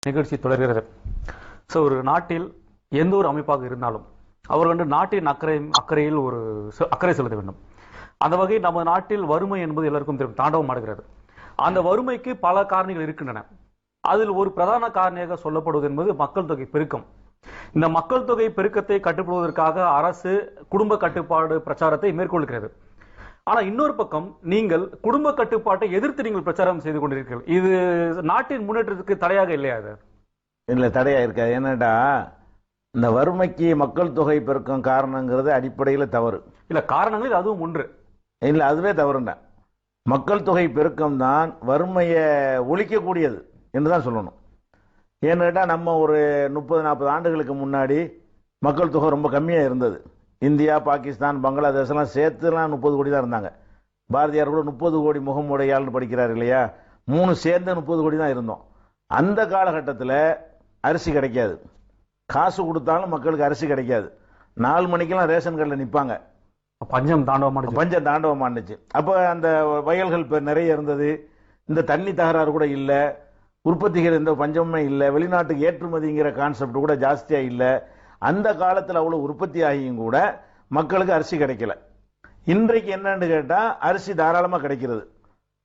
நிகழ்ச்சி தொடர்கிறது. ஸோ ஒரு நாட்டில் எந்த ஒரு அமைப்பாக இருந்தாலும் அவர் நாட்டின் அக்கறையில் ஒரு அக்கறை செலுத்த வேண்டும். அந்த வகையில் நம்ம நாட்டில் வறுமை என்பது எல்லாருக்கும் தெரியும், தாண்டவம் ஆடுகிறது. அந்த வறுமைக்கு பல காரணிகள் இருக்கின்றன. அதில் ஒரு பிரதான காரணியாக சொல்லப்படுவது என்பது மக்கள் தொகை பெருக்கம். இந்த மக்கள் தொகை பெருக்கத்தை கட்டுப்படுவதற்காக அரசு குடும்ப கட்டுப்பாடு பிரச்சாரத்தை மேற்கொள்கிறது. ஆனா இன்னொரு பக்கம் நீங்கள் குடும்ப கட்டுப்பாட்டை எதிர்த்து நீங்கள் பிரச்சாரம் செய்து கொண்டிருக்கிறீர்கள். இது நாட்டின் முன்னேற்றத்துக்கு தடையாக இல்லையா? அது இல்லை, தடையா இருக்காது. என்னடா, இந்த வறுமைக்கு மக்கள் தொகை பெருக்கம் காரணங்கிறது அடிப்படையில் தவறு இல்ல. காரணங்களில் அதுவும் ஒன்று இல்லை, அதுவே தவறுண்டா. மக்கள் தொகை பெருக்கம் தான் வறுமையை ஒழிக்கக்கூடியது என்று தான் சொல்லணும். ஏன்னா நம்ம ஒரு 30-40 ஆண்டுகளுக்கு முன்னாடி மக்கள் தொகை ரொம்ப கம்மியாக இருந்தது. இந்தியா, பாகிஸ்தான், பங்களாதேஷ்லாம் சேர்த்துலாம் 30 கோடி தான் இருந்தாங்க. பாரதியார் கூட 30 கோடி முகமுடையாள்னு படிக்கிறார் இல்லையா, 3 சேர்ந்து 30 கோடி தான் இருந்தோம். அந்த காலகட்டத்தில் அரிசி கிடைக்காது, காசு கொடுத்தாலும் மக்களுக்கு அரிசி கிடைக்காது. 4 மணிக்கெல்லாம் ரேஷன் கடையில் நிற்பாங்க. பஞ்சம் தாண்டவமானுச்சு. அப்போ அந்த வயல்கள் நிறைய இருந்தது. இந்த தண்ணி தகராறு கூட இல்லை, உற்பத்திகள் எந்த பஞ்சமுமே இல்லை, வெளிநாட்டுக்கு ஏற்றுமதிங்கிற கான்செப்ட் கூட ஜாஸ்தியாக இல்லை. அந்த காலத்தில் அவ்வளோ உற்பத்தி ஆகியும் கூட மக்களுக்கு அரிசி கிடைக்கல. இன்றைக்கு என்னன்னு கேட்டால் அரிசி தாராளமாக கிடைக்கிறது.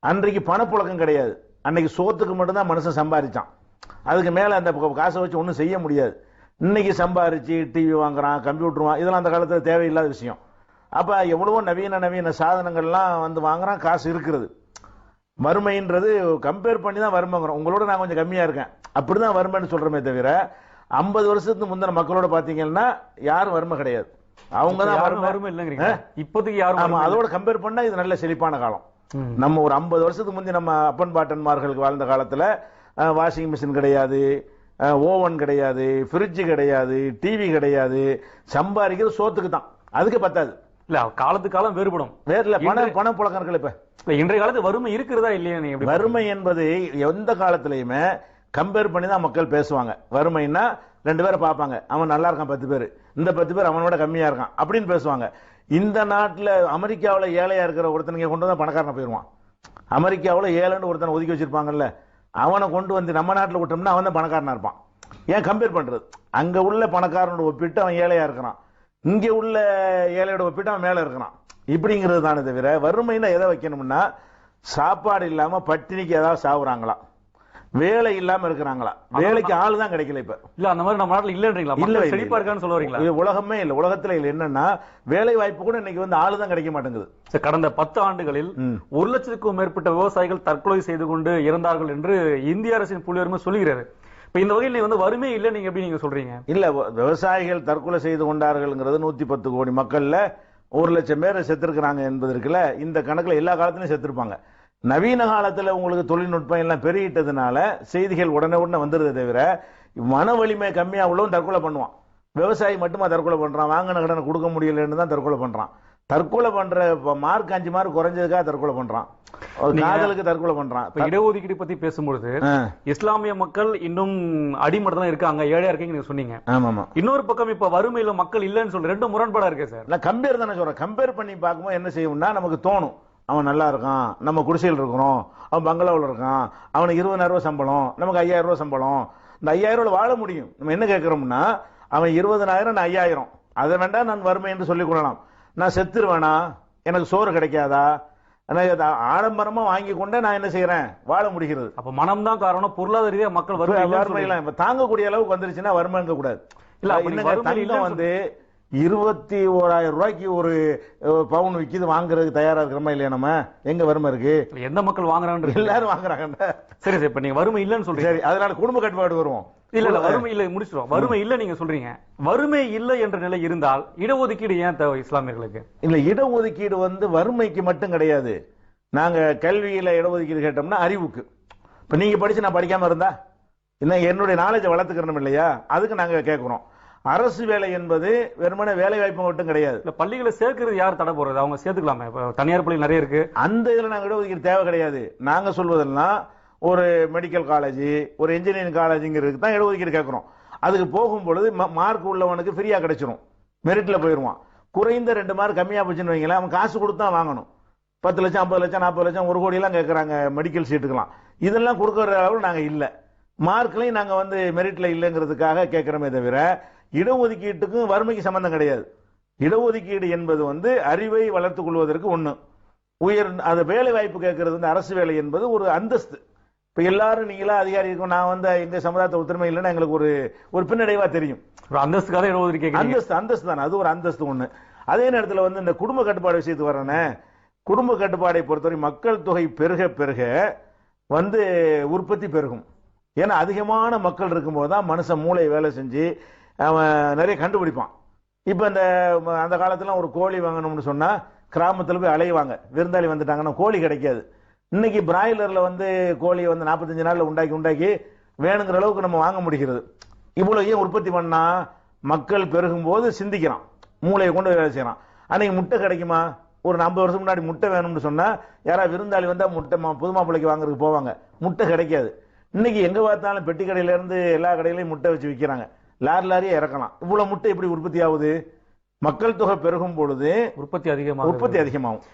அன்றைக்கு பணப்புழக்கம் கிடையாது. அன்னைக்கு சோத்துக்கு மட்டும்தான் மனுஷன் சம்பாதிச்சான். அதுக்கு மேலே அந்த காசை வச்சு ஒன்றும் செய்ய முடியாது. இன்னைக்கு சம்பாரிச்சு டிவி வாங்குறான், கம்ப்யூட்டர் இதெல்லாம் அந்த காலத்தில் தேவையில்லாத விஷயம். அப்போ எவ்வளவோ நவீன சாதனங்கள்லாம் வாங்குறான், காசு இருக்கிறது. வறுமைன்றது கம்பேர் பண்ணி தான் வறுமைங்கிறோம். உங்களோட நான் கொஞ்சம் கம்மியாக இருக்கேன் அப்படிதான் வறுமைன்னு சொல்கிறோமே தவிர 50 வருஷத்துக்கு முந்தின மக்களோட பாத்தீங்கன்னா யாரும் வறுமை கிடையாது. அவங்க தான் வறுமை இல்லைங்கிறீங்க. இப்போதைக்கு யாரும் அதோட கம்பேர் பண்ணா இது நல்ல செழிப்பான காலம். நம்ம ஒரு 50 வருஷத்துக்கு முந்தி நம்ம அப்பன் பாட்டன்மார்களுக்கு வாழ்ந்த காலத்துல வாஷிங் மிஷின் கிடையாது, ஓவன் கிடையாது, ஃப்ரிட்ஜ் கிடையாது, டிவி கிடையாது. சம்பாதிக்கிறது சோத்துக்கு தான், அதுக்கு பத்தாது. இல்ல, காலத்துக்கு காலம் வேறுபடும். பண புழக்கங்கள் இப்ப இன்றைய காலத்து வறுமை இருக்கிறதா இல்லையா? வறுமை என்பது எந்த காலத்திலயுமே கம்பேர் பண்ணி தான் மக்கள் பேசுவாங்க. வறுமைன்னா 2 பேரை பார்ப்பாங்க, அவன் நல்லா இருக்கான் 10 பேர், இந்த 10 பேர் அவனோட கம்மியா இருக்கான் அப்படின்னு பேசுவாங்க. இந்த நாட்டில் அமெரிக்காவில் ஏழையா இருக்கிற ஒருத்தனை கொண்டு வந்து பணக்காரனை போயிடுவான். அமெரிக்காவில் ஏழைன்னு ஒருத்தனை ஒதுக்கி வச்சிருப்பாங்கல்ல, அவனை கொண்டு வந்து நம்ம நாட்டில் விட்டோம்னா அவன் தான் பணக்காரனா இருப்பான். ஏன் கம்பேர் பண்றது? அங்க உள்ள பணக்காரனோட ஒப்பிட்டு அவன் ஏழையா இருக்கிறான், இங்க உள்ள ஏழையோட ஒப்பிட்டு அவன் மேல இருக்கிறான். இப்படிங்கிறது தானே தவிர வறுமைன்னா எதை வைக்கணும்னா, சாப்பாடு இல்லாம பட்டினிக்கு ஏதாவது சாவுறாங்களா, வேலை இல்லாம இருக்கிறாங்களா, வேலைக்கு ஆளு தான் கிடைக்கல. இப்ப இல்ல, அந்த மாதிரி நம்ம நாட்டில் இல்லன்றீங்களா? இல்ல, செழிப்பா இருக்கான்னு சொல்ல வரீங்களா? உலகமே இல்ல, உலகத்துல இல்ல. என்னன்னா வேலை வாய்ப்பு கூட இன்னைக்கு ஆளு தான் கிடைக்க மாட்டேங்குது. கடந்த 10 ஆண்டுகளில் 1 லட்சத்துக்கும் மேற்பட்ட விவசாயிகள் தற்கொலை செய்து கொண்டு இறந்தார்கள் என்று இந்திய அரசின் புள்ளிவிவரமே சொல்லுகிறது. இப்ப இந்த வகையில் வறுமை இல்லை நீங்க எப்படி நீங்க சொல்றீங்க? இல்ல, விவசாயிகள் தற்கொலை செய்து கொண்டார்கள்ங்கிறது 110 கோடி மக்கள்ல 1 லட்சம் பேர் செத்துருக்கிறாங்க என்பதற்குல இந்த கணக்குல எல்லா காலத்திலும் செத்துருப்பாங்க. நவீன காலத்தில் உங்களுக்கு தொழில்நுட்பம் எல்லாம் பெருகிட்டதுனால செய்திகள் உடனே வந்துருதே தவிர மன வலிமை கம்மியா உள்ளவன் தற்கொலை பண்ணுவான். விவசாயி மட்டுமா தற்கொலை பண்றான்? வாங்கின கடனை கொடுக்க முடியலன்னு தான் தற்கொலை பண்றான். தற்கொலை பண்ற மார்க் 5 மார்க் குறைஞ்சதுக்காக தற்கொலை பண்றான், காதலுக்கு தற்கொலை பண்றான். இடஒதுக்கீடு பத்தி பேசும்பொழுது இஸ்லாமிய மக்கள் இன்னும் அடிமட்டம் தான் இருக்காங்க, ஏழையா இருக்கீங்க நீங்க சொன்னீங்க. ஆமா. இன்னொரு பக்கம் இப்ப வறுமையில மக்கள் இல்லைன்னு சொல்ற 2 முரண்பாடா இருக்கு சார். நான் கம்பேர் தானே சொல்றேன். கம்பேர் பண்ணி பார்க்கும்போது என்ன செய்யும்னா, நமக்கு தோணும் அவன் நல்லா இருக்கான், நம்ம குடிசையில் இருக்கிறோம், அவன் பங்களாவில் இருக்கான், அவனுக்கு 20,000 ரூபாய் சம்பளம், நமக்கு 5,000 ரூபாய் சம்பளம், இந்த 5,000 ரூபாய் வாழ முடியும். நம்ம என்ன கேட்கிறோம்னா, அவன் 20,000 நான் 5,000, அதை வேண்டாம் நான் வறுமை என்று சொல்லிக் கொள்ளலாம். நான் செத்துருவேனா, எனக்கு சோறு கிடைக்காதா, ஆடம்பரமா வாங்கி கொண்டே நான் என்ன செய்யறேன், வாழ முடிகிறது. அப்ப மனம் தான் காரணம், பொருளாதார ரீதியா மக்கள் வறுமையெல்லாம் தாங்கக்கூடிய அளவுக்கு வந்துருச்சுன்னா வறுமைங்க கூடாது. இல்ல, 21,000 ரூபாய்க்கு ஒரு பவுன் விற்கிது, வாங்குறதுக்கு தயாரா இருக்கிறோமா இல்லையா? நம்ம எங்க வறுமை இருக்கு? எந்த மக்கள் வாங்குறாங்க? எல்லாரும் வாங்குறாங்க. சரி சார், இப்ப நீங்க வறுமை இல்லைன்னு சொல்றீங்க. சரி, அதனால குடும்ப கட்டுப்பாடு வருவோம். இல்ல, வறுமை இல்லை முடிச்சிடும். வறுமை இல்லை நீங்க சொல்றீங்க. வறுமை இல்லை என்ற நிலை இருந்தால் இடஒதுக்கீடு ஏன் தேவை இஸ்லாமியர்களுக்கு? இல்ல, இடஒதுக்கீடு வறுமைக்கு மட்டும் கிடையாது. நாங்க கல்வியில இடஒதுக்கீடு கேட்டோம்னா அறிவுக்கு. இப்ப நீங்க படிச்சு நான் படிக்காம இருந்தா இன்னும் என்னுடைய நாலேஜை வளர்த்துக்கணும் இல்லையா? அதுக்கு நாங்க கேட்கிறோம். அரசு வேலை என்பது வெறுமனே வேலை வாய்ப்பு மட்டும் கிடையாது. பள்ளிகளை சேர்க்கிறது யார் தடை போறது? அவங்க சேர்த்துக்கலாமே, தனியார் பள்ளி நிறைய இருக்கு. அந்த இதுல நாங்க இடஒதுக்கீடு தேவை கிடையாது. நாங்க சொல்வதெல்லாம் ஒரு மெடிக்கல் காலேஜ், ஒரு இன்ஜினியரிங் காலேஜுங்கிறதுக்கு தான் இடஒதுக்கீடு கேட்கிறோம். அதுக்கு போகும்பொழுது மார்க் உள்ளவனுக்கு ஃப்ரீயா கிடைச்சிரும், மெரிட்ல போயிடுவான். குறைந்த 2 மார்க் கம்மியா போச்சுன்னு வைங்களேன், அவன் காசு கொடுத்து தான் வாங்கணும். 10 லட்சம், 50 லட்சம், 40 லட்சம், 1 கோடி எல்லாம் கேட்கறாங்க மெடிக்கல் சீட்டுக்கெல்லாம். இதெல்லாம் கொடுக்கற அளவு நாங்க இல்ல. மார்க்லையும் நாங்க வந்து மெரிட்ல இல்லைங்கிறதுக்காக கேட்கிறோமே தவிர இடஒதுக்கீட்டுக்கும் வறுமைக்கு சம்பந்தம் கிடையாது. இடஒதுக்கீடு என்பது வந்து அறிவை வளர்த்துக் கொள்வதற்கு ஒண்ணு. அது வேலை வாய்ப்பு கேட்கறது வந்து அரசு வேலை என்பது ஒரு அந்தஸ்து. இப்ப எல்லாரும் நீங்களா அதிகாரி இருக்கும், நான் வந்து எங்க சமுதாயத்தை ஒத்துமை இல்லைன்னா எங்களுக்கு ஒரு பின்னடைவா தெரியும். ஒரு அந்தஸ்துக்காக இடஒதுக்கீடு அந்தஸ்து தானே, அது ஒரு அந்தஸ்து ஒண்ணு. அதே நேரத்தில் வந்து இந்த குடும்ப கட்டுப்பாடு விஷயத்துக்கு வரனே, குடும்ப கட்டுப்பாடை பொறுத்தவரை மக்கள் தொகை பெருக பெருக வந்து உற்பத்தி பெருகும். ஏன்னா அதிகமான மக்கள் இருக்கும்போது தான் மனுஷன் மூளை வேலை செஞ்சு அவன் நிறைய கண்டுபிடிப்பான். இப்ப அந்த காலத்துல ஒரு கோழி வாங்கணும்னு சொன்னா கிராமத்துல போய் அலைவாங்க, விருந்தாளி வந்துட்டாங்கன்னா கோழி கிடைக்காது. இன்னைக்கு பிராய்லர்ல வந்து கோழியை வந்து 45 நாள்ல உண்டாக்கி வேணுங்கிற அளவுக்கு நம்ம வாங்க முடிகிறது. இவ்வளவு ஏன் உற்பத்தி பண்ணா? மக்கள் பெருகும் போது சிந்திக்கிறான், மூளையை கொண்டு வேலை செய்யறான். அன்னைக்கு முட்டை கிடைக்குமா? ஒரு 50 வருஷம் முன்னாடி முட்டை வேணும்னு சொன்னா யாராவது விருந்தாளி வந்தா முட்டை புது மாப்பிள்ளைக்கு வாங்குறதுக்கு போவாங்க, முட்டை கிடைக்காது. இன்னைக்கு எங்க பார்த்தாலும் பெட்டி கடையில இருந்து எல்லா கடையிலையும் முட்டை வச்சு விற்கிறாங்க, லாரியே இறக்கலாம். இவ்வளவு முட்டை எப்படி உற்பத்தி ஆகுது? மக்கள் தொகை பெருகும் பொழுது உற்பத்தி அதிகமாகும்.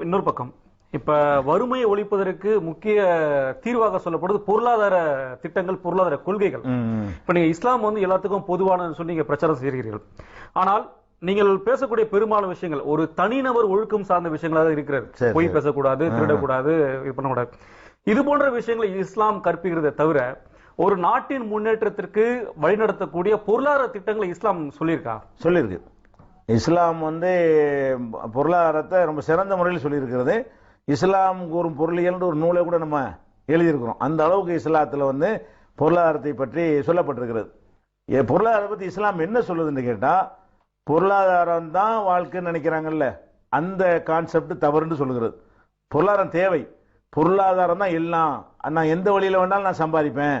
இன்னொரு பக்கம் இப்ப வறுமையை ஒழிப்பதற்கு முக்கிய தீர்வாக சொல்லப்படுது பொருளாதார திட்டங்கள், பொருளாதார கொள்கைகள். இப்ப நீங்க இஸ்லாம் வந்து எல்லாத்துக்கும் பொதுவானது சொல்லி நீங்க பிரச்சாரம் செய்கிறீர்கள். ஆனால் நீங்கள் பேசக்கூடிய பெரும்பாலான விஷயங்கள் ஒரு தனிநபர் ஒழுக்கம் சார்ந்த விஷயங்களாக இருக்கிறது. பொய் பேசக்கூடாது, திருடக்கூடாது, இது பண்ணக்கூடாது. இது போன்ற விஷயங்களை இஸ்லாம் கற்பிக்கிறத தவிர ஒரு நாட்டின் முன்னேற்றத்திற்கு வழிநடத்தக்கூடிய பொருளாதார திட்டங்களை இஸ்லாம் சொல்லியிருக்கு. இஸ்லாம் வந்து பொருளாதாரத்தை ரொம்ப சிறந்த முறையில் சொல்லியிருக்கிறது. இஸ்லாம் கூறும் பொருளியல் ஒரு நூலை கூட நம்ம எழுதியிருக்கிறோம். அந்த அளவுக்கு இஸ்லாத்துல வந்து பொருளாதாரத்தை பற்றி சொல்லப்பட்டிருக்கிறது. பொருளாதாரத்தை பத்தி இஸ்லாம் என்ன சொல்லுதுன்னு கேட்டா, பொருளாதாரம் தான் வாழ்க்கைன்னு நினைக்கிறாங்கல்ல, அந்த கான்செப்ட் தவறுன்னு சொல்லுகிறது. பொருளாதாரம் தேவை, பொருளாதாரம் தான் எல்லாம். நான் எந்த வழியில வேணாலும் நான் சம்பாதிப்பேன்,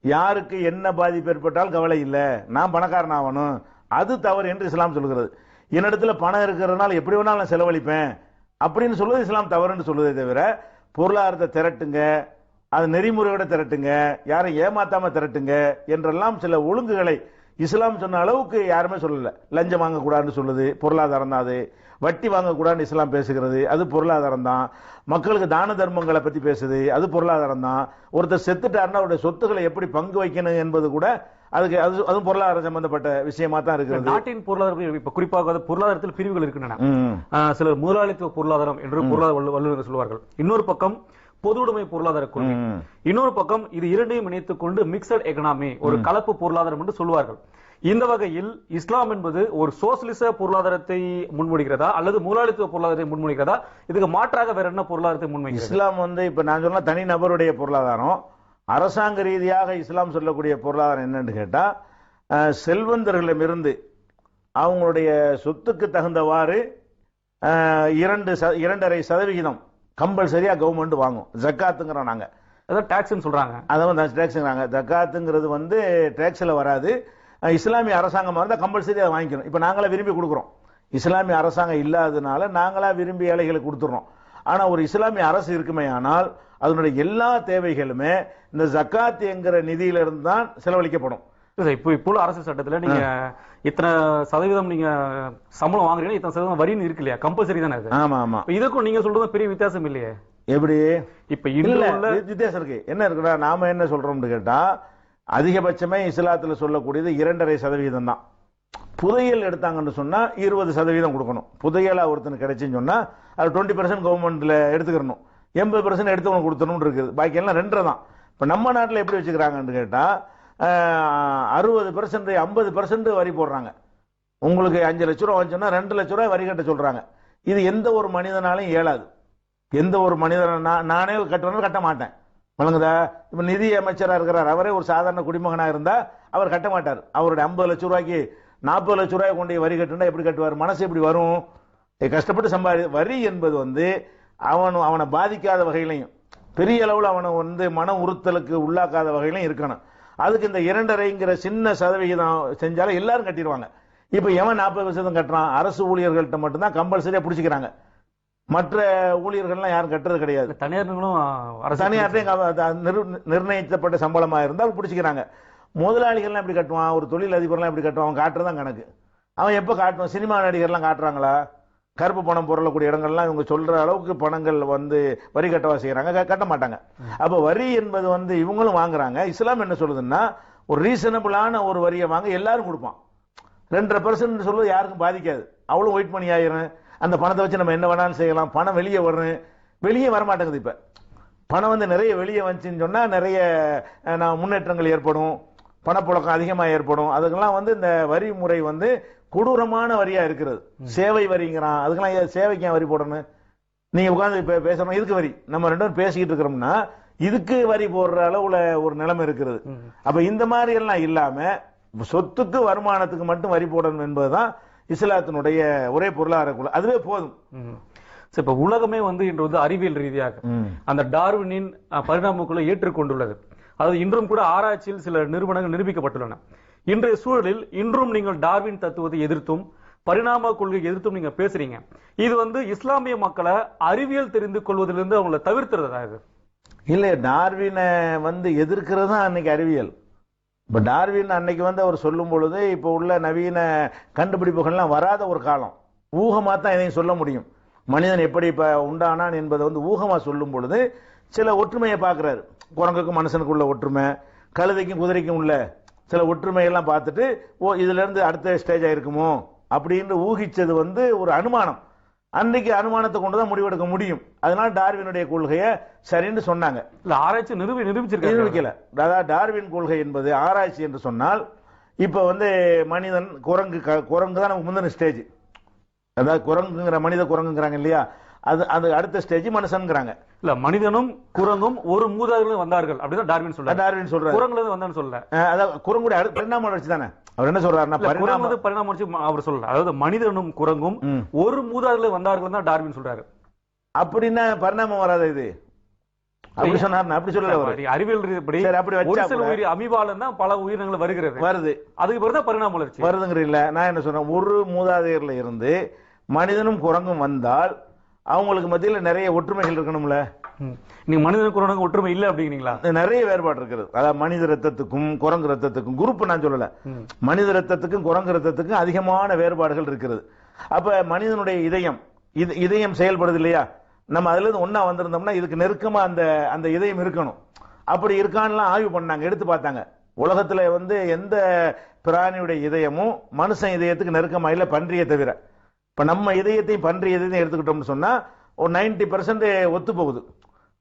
யாருக்கு என்ன பாதிப்பு ஏற்பட்டாலும் கவலை இல்லை, நான் பணக்காரன் ஆகணும், அது தவறு என்று இஸ்லாம் சொல்லுகிறது. என்னிடத்துல பணம் இருக்கிறதுனால எப்படி வேணாலும் நான் செலவழிப்பேன் அப்படின்னு சொல்லுவது இஸ்லாம் தவறுன்னு சொல்லுவதே தவிர, பொருளாதாரத்தை திரட்டுங்க, அது நெறிமுறையோட திரட்டுங்க, யாரை ஏமாத்தாம திரட்டுங்க என்றெல்லாம் சில ஒழுங்குகளை இஸ்லாம் சொன்ன அளவுக்கு யாருமே சொல்லல. லஞ்சம் வாங்கக்கூடாதுன்னு சொல்லுது, பொருளாதாரம் தான் அது. வட்டி வாங்கக்கூடாதுன்னு இஸ்லாம் பேசுகிறது, அது பொருளாதாரம் தான். மக்களுக்கு தான தர்மங்களை பத்தி பேசுது, அது பொருளாதாரம் தான். ஒருத்தர் செத்துட்டாருன்னா அவருடைய சொத்துக்களை எப்படி பங்கு வைக்கணும் என்பது கூட அதுவும் பொருளாதாரம் சம்பந்தப்பட்ட விஷயமா தான் இருக்கிறது. நாட்டின் பொருளாதாரம் இப்ப குறிப்பாக பொருளாதாரத்தில் பிரிவுகள் இருக்கின்றன. சிலர் முதலாளித்துவ பொருளாதாரம் என்று பொருளாதார வல்லுநர்கள் சொல்வார்கள். இன்னொரு பக்கம் பொது உடைமை பொருளாதார கொள்கை, இன்னொரு பக்கம் இது இரண்டையும் இணைத்துக் கொண்டு மிக்சட் எக்கனாமி, ஒரு கலப்பு பொருளாதாரம் என்று சொல்வார்கள். இந்த வகையில் இஸ்லாம் என்பது ஒரு சோசியலிச பொருளாதாரத்தை முன்மொழிகிறதா அல்லது முதலாளித்துவ பொருளாதாரத்தை முன்மொழிகிறதா? இதுக்கு மாற்றாக வேற என்ன பொருளாதாரத்தை முன்மொழிகிறது? இஸ்லாம் வந்து இப்ப நான் சொன்ன தனி நபருடைய பொருளாதாரம், அரசாங்க ரீதியாக இஸ்லாம் சொல்லக்கூடிய பொருளாதாரம் என்னன்னு கேட்டா, செல்வந்தர்களிடமிருந்து அவங்களுடைய சொத்துக்கு தகுந்தவாறு 2.5% கம்பல்சரியா கவர்மெண்ட் வாங்கும். ஜக்காத்துங்கிறோம் நாங்க, அதான் டாக்ஸ்னு சொல்றாங்க. அதான் டாக்ஸ்ங்கிறாங்க. ஜக்காத்துங்கிறது வந்து டாக்ஸ்ல வராது. இஸ்லாமிய அரசாங்கமா இருந்தா கம்பல்சரி அதை வாங்கிக்கணும். இப்ப நாங்களா விரும்பி கொடுக்குறோம், இஸ்லாமிய அரசாங்கம் இல்லாததுனால நாங்களா விரும்பி ஏழைகளுக்கு கொடுத்துறோம். ஆனா ஒரு இஸ்லாமிய அரசு இருக்குமே ஆனால் அதனுடைய எல்லா தேவைகளுமே இந்த ஜக்காத் என்கிற நிதியில இருந்து தான் செலவழிக்கப்படும். இப்போ அரசு சட்டத்துல நீங்க இத்தனை சதவீதம் நீங்க சம்பளம் வாங்குறீங்க, இத்தனை சதவீதம் வரின்னு இருக்கு இல்லையா, கம்பல்சரி தானே அது? ஆமா ஆமா. இதுக்கும் நீங்க சொல்றது பெரிய வித்தியாசம் இல்லையே. எப்படி? இப்ப இல்ல வித்தியாசம் இருக்கு. என்ன இருக்குடா, நாம என்ன சொல்றோம்னு கேட்டா, அதிகபட்சமே இஸ்லாத்துல சொல்லக்கூடியது 2.5% தான். புதையல் எடுத்தாங்கன்னு சொன்னா 20% கொடுக்கணும். புதையலா ஒருத்தனுக்கு கிடைச்சுன்னு சொன்னா அது 20% கவர்மெண்ட்ல எடுத்துக்கணும், 80% எடுத்தவங்க கொடுத்தணும் இருக்குது. பாக்கி எல்லாம் 2 தான். இப்ப நம்ம நாட்டில் எப்படி வச்சுக்கிறாங்கன்னு கேட்டா 60% 50% வரி போடுறாங்க. உங்களுக்கு 5 லட்ச ரூபா வந்துச்சுன்னா 2 லட்ச ரூபாய் வரி கட்ட சொல்றாங்க. இது எந்த ஒரு மனிதனாலையும் இயலாது. எந்த ஒரு மனிதன் நானே கட்டணும் கட்ட மாட்டேன், வழங்குதா? இப்ப நிதி அமைச்சரா இருக்கிறார், அவரே ஒரு சாதாரண குடிமகனா இருந்தா அவர் கட்ட மாட்டார். அவருடைய 50 லட்ச ரூபாய்க்கு 40 லட்ச ரூபாய் கொண்டு வரி கட்டுனா எப்படி கட்டுவார்? மனசு எப்படி வரும்? கஷ்டப்பட்டு வரி என்பது வந்து அவனை பாதிக்காத வகையிலையும் பெரிய அளவில் அவனை வந்து மன உறுத்தலுக்கு உள்ளாக்காத வகையிலும் இருக்கணும். அதுக்கு இந்த 2.5ங்கிற சின்ன சதவிகிதம் செஞ்சாலும் எல்லாரும் கட்டிடுவாங்க. இப்ப எவன் 40% கட்டுறான்? அரசு ஊழியர்கள்ட்ட மட்டும்தான் கம்பல்சரியா பிடிச்சிக்கிறாங்க, மற்ற ஊழியர்கள்லாம் யாரும் கட்டுறது கிடையாது. தனியார்ட்டையும் நிர்ணயிக்கப்பட்ட சம்பளமா இருந்தால் பிடிச்சிக்கிறாங்க. முதலாளிகள்லாம் எப்படி கட்டுவான்? ஒரு தொழில் அதிபர்லாம் எப்படி கட்டுவான்? அவன் காட்டுறதான் கணக்கு. அவன் எப்ப காட்டுவான்? சினிமா நடிகர்லாம் காட்டுறாங்களா? கருப்பு பணம் பொருளக்கூடிய இடங்கள்லாம் இவங்க சொல்ற அளவுக்கு பணங்கள் வந்து வரி கட்டவா செய்யறாங்க, கட்ட மாட்டாங்க. அப்ப வரி என்பது வந்து இவங்களும் வாங்குறாங்க. இஸ்லாம் என்ன சொல்லுதுன்னா ஒரு ரீசனபிளான ஒரு வரியை வாங்க எல்லாரும் கொடுப்பான். 2.5% சொல்றது யாருக்கும் பாதிக்காது. அவ்வளவு வெயிட் பண்ணி ஆயிரும். அந்த பணத்தை வச்சு நம்ம என்ன வேணாலும் செய்யலாம். பணம் வெளியே வரும், வெளியே வரமாட்டேங்குது. இப்ப பணம் வந்து நிறைய வெளியே வந்துச்சுன்னு சொன்னா நிறைய முன்னேற்றங்கள் ஏற்படும், பணப்புழக்கம் அதிகமாக ஏற்படும். அதுக்கெல்லாம் வந்து இந்த வரி முறை வந்து கொடூரமான வரியா இருக்கிறது. சேவை வரிங்கிறான். அதுக்கெல்லாம் சேவைக்கு ஏன் வரி போடணும்? நீங்க உட்கார்ந்து இப்ப பேசணும், இதுக்கு வரி. நம்ம ரெண்டு பேரும் பேசிக்கிட்டு இருக்கிறோம்னா இதுக்கு வரி போடுற அளவுல ஒரு நிலைமை இருக்கிறது. அப்ப இந்த மாதிரி எல்லாம் இல்லாம சொத்துக்கு வருமானத்துக்கு மட்டும் வரி போடணும் என்பதுதான் இஸ்லாத்தினுடைய ஒரே பொருளாதார குழு. அதுவே போதும். இப்ப உலகமே வந்து இன்று வந்து அறிவியல் ரீதியாக அந்த டார்வினின் பரிணாமக்குள்ள ஏற்றுக்கொண்டுள்ளது. அதாவது இன்றும் கூட ஆராய்ச்சியில் சில நிறுவனங்கள் நிரூபிக்கப்பட்டுள்ளன. இன்றைய சூழலில் இன்றும் நீங்கள் டார்வின் தத்துவத்தை எதிர்த்தும் பரிணாம கொள்கை எதிர்த்தும் நீங்க பேசுறீங்க. இது வந்து இஸ்லாமிய மக்களை அறிவியல் தெரிந்து கொள்வதிலிருந்து அவங்களை தவிர்த்துறதா? இது இல்ல, டார்வினை வந்து எதிர்க்கிறது தான் அன்னைக்கு அறிவியல். இப்ப டார்வின் அன்னைக்கு வந்து அவர் சொல்லும் பொழுது இப்ப உள்ள நவீன கண்டுபிடிப்புகள்லாம் வராத ஒரு காலம். ஊகமா தான் இதையும் சொல்ல முடியும். மனிதன் எப்படி இப்ப உண்டானான் என்பதை வந்து ஊகமா சொல்லும் பொழுது சில ஒற்றுமையை பார்க்கிறாரு. குரங்குக்கும் மனுஷனுக்குள்ள ஒற்றுமை, கழுதைக்கும் குதிரைக்கும் உள்ள சில ஒற்றுமையெல்லாம் பார்த்துட்டு ஓ இதுல இருந்து அடுத்த ஸ்டேஜ் ஆயிருக்குமோ அப்படின்னு ஊகிச்சது வந்து ஒரு அனுமானம். அன்னைக்கு அனுமானத்தை கொண்டுதான் முடிவெடுக்க முடியும். அதனால டார்வினுடைய கொள்கையை சரின்னு சொன்னாங்க. இல்ல, ஆராய்ச்சி நிரூபிக்கல. அதாவது டார்வின் கொள்கை என்பது ஆராய்ச்சி என்று சொன்னால் இப்ப வந்து மனிதன் குரங்கு தான் நமக்கு முந்தின ஸ்டேஜ். அதாவது குரங்குங்கிற மனித குரங்குங்கிறாங்க இல்லையா, அது அடுத்த ஸ்டேஜ் மனுஷன்ங்கிறாங்க. இல்ல, மனிதனும் குரங்கும் ஒரு மூதாதையர்கள் வந்தார்கள் அப்படிதான் டார்வின் சொல்றாரு. டார்வின் சொல்றாரு குரங்குல இருந்து வந்தான்னு சொல்லல. அதாவது குரங்குடைய பரிணாம வளர்ச்சி தானே. அவர் என்ன சொல்றாருன்னா பரிணாம வளர்ச்சி அவர் சொல்லல. அதாவது மனிதனும் குரங்கும் ஒரு மூதாதையர்கள் வந்தார்கள் தான் டார்வின் சொல்றாரு. அப்படின்னா பரிணாமம் வராது இது. அப்படி சொன்னார். அப்படி சொல்லல. அறிவியல் அமீபாலன் தான் பல உயிரினங்கள் வருது. அதுக்கு பிறகு பரிணாம வளர்ச்சி வருதுங்கிற இல்ல. நான் என்ன சொன்னேன், ஒரு மூதாதையர்ல இருந்து மனிதனும் குரங்கும் வந்தால் அவங்களுக்கு மத்தியில் நிறைய ஒற்றுமைகள் இருக்கணும்ல. நீங்க மனிதன் குரங்கு ஒற்றுமை இல்ல அப்படிங்கிறீங்களா? நிறைய வேறுபாடு இருக்கிறது. அதாவது மனித ரத்தத்துக்கும் குரங்கு ரத்தத்துக்கும் குரூப் நான் சொல்லல, மனித ரத்தத்துக்கும் குரங்கு ரத்தத்துக்கும் அதிகமான வேறுபாடுகள் இருக்கிறது. அப்ப மனிதனுடைய இதயம் செயல்படுது இல்லையா, நம்ம அதுல இருந்து ஒன்னா வந்திருந்தோம்னா இதுக்கு நெருக்கமா அந்த இதயம் இருக்கணும். அப்படி இருக்கான்லாம் ஆய்வு பண்ணாங்க, எடுத்து பார்த்தாங்க. உலகத்துல வந்து எந்த பிராணியுடைய இதயமும் மனுஷன் இதயத்துக்கு நெருக்கமா இல்ல, பன்றியை தவிர. இப்ப நம்ம இதயத்தையும் பன்றி இதயத்தையும் எடுத்துக்கிட்டோம்னு சொன்னா ஒரு 90% ஒத்து போகுது.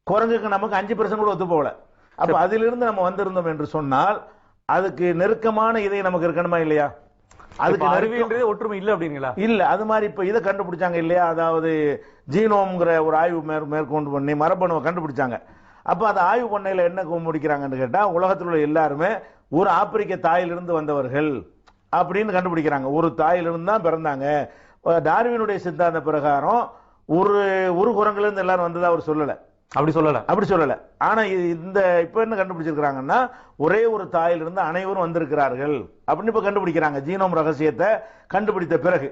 குரங்குக்கு நமக்கு 5% கூட ஒத்து போகல. அப்ப அதிலிருந்து நம்ம வந்திருந்தோம் என்று சொன்னால் அதுக்கு நெருக்கமான இதயம் நமக்கு இருக்கணுமா இல்லையா? அதுக்கு அறிவியல் ஒற்றுமை இல்ல அப்படிங்களா? இல்ல. அது மாதிரி இப்ப இதை கண்டுபிடிச்சாங்க இல்லையா, அதாவது ஜீனோம்ங்கிற ஒரு ஆய்வு மேற்கொண்டு பண்ணி மரபணுவை கண்டுபிடிச்சாங்க. அப்ப அதை ஆய்வு பண்ணையில என்ன முடிக்கிறாங்கன்னு கேட்டா, உலகத்தில் உள்ள எல்லாருமே ஒரு ஆப்பிரிக்க தாயிலிருந்து வந்தவர்கள் அப்படின்னு கண்டுபிடிக்கிறாங்க. ஒரு தாயிலிருந்து தான் பிறந்தாங்க. டார்வினுடைய சித்தாந்த பிரகாரம் ஒரு குரங்குல இருந்து எல்லாரும் வந்ததா அவர் சொல்லல. அப்படி சொல்லல. ஆனா இந்த இப்ப என்ன கண்டுபிடிச்சிருக்காங்கன்னா, ஒரே ஒரு தாயிலிருந்து அனைவரும் வந்திருக்கிறார்கள் அப்படின்னு இப்ப கண்டுபிடிக்கிறாங்க, ஜீனோம் ரகசியத்தை கண்டுபிடித்த பிறகு.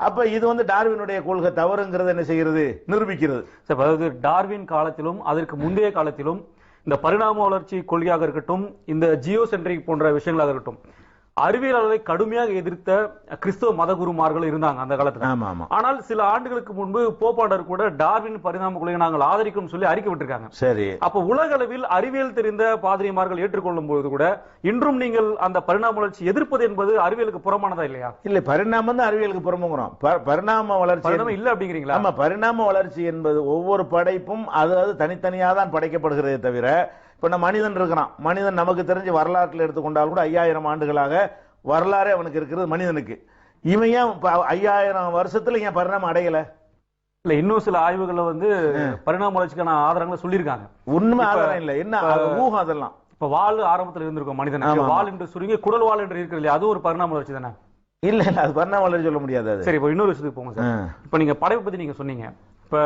அப்ப இது வந்து டார்வினுடைய கொள்கை தவறுங்கிறது என்ன செய்கிறது, நிரூபிக்கிறது. அதாவது டார்வின் காலத்திலும் அதற்கு முந்தைய காலத்திலும் இந்த பரிணாம வளர்ச்சி கொள்கையாக இருக்கட்டும், இந்த ஜியோ சென்ட்ரிக் போன்ற விஷயங்களாக இருக்கட்டும், அறிவியலாளரை கடுமையாக எதிர்த்த கிறிஸ்தவ மத குருமார்கள் இருந்தாங்க அந்த காலத்துல. ஆனால் சில ஆண்டுகளுக்கு முன்பு போப்பாண்டர் கூட டார்வின் பரிணாம கொள்கையை நாங்கள் ஆதரிக்கும் சொல்லி அறிக்கை விட்டிருக்காங்க. சரி. அப்ப உலக அளவில் அறிவியல் தெரிந்த பாதிரிமார்கள் ஏற்றுக்கொள்ளும் போது கூட இன்றும் நீங்கள் அந்த பரிணாம வளர்ச்சி எதிர்ப்பது என்பது அறிவியலுக்கு புறமானதா இல்லையா? இல்ல, பரிணாமம் தான் அறிவியலுக்கு புறமுங்கிறோம். பரிணாம வளர்ச்சி இல்ல அப்படிங்கிறீங்களா? ஆமா, பரிணாம வளர்ச்சி என்பது ஒவ்வொரு படைப்பும் அது தனித்தனியாக தான் படைக்கப்படுகிறதே தவிர, இப்ப நம்ம மனிதன் இருக்கிறான். மனிதன் நமக்கு தெரிஞ்ச வரலாற்றில் எடுத்துக்கொண்டால் கூட 5000 ஆண்டுகளாக வரலாறே அவனுக்கு இருக்கிறது மனிதனுக்கு. இவன் ஏன் 5000 வருஷத்துல ஏன் பரிணாமம் அடையல? இல்ல, இன்னும் சில ஆய்வுகள்ல வந்து பரிணாம வளர்ச்சிக்கான ஆதாரங்களை சொல்லியிருக்காங்க. உண்மை ஆதாரம் இல்ல, என்ன ஊகம் அதெல்லாம். இப்ப வால் ஆரம்பத்தில் இருந்திருக்கும் மனிதனுக்கு. வால் என்று சுருங்கி குடல் வால் என்று இருக்கிறது இல்லையா, அது ஒரு பரிணாம வளர்ச்சி தானே? இல்ல, அது பரிணாம வளர்ச்சி சொல்ல முடியாது. சரி, இப்ப இன்னொரு விஷயத்துக்கு போங்க சார். இப்ப நீங்க படைப்பை பத்தி நீங்க சொன்னீங்க. இப்ப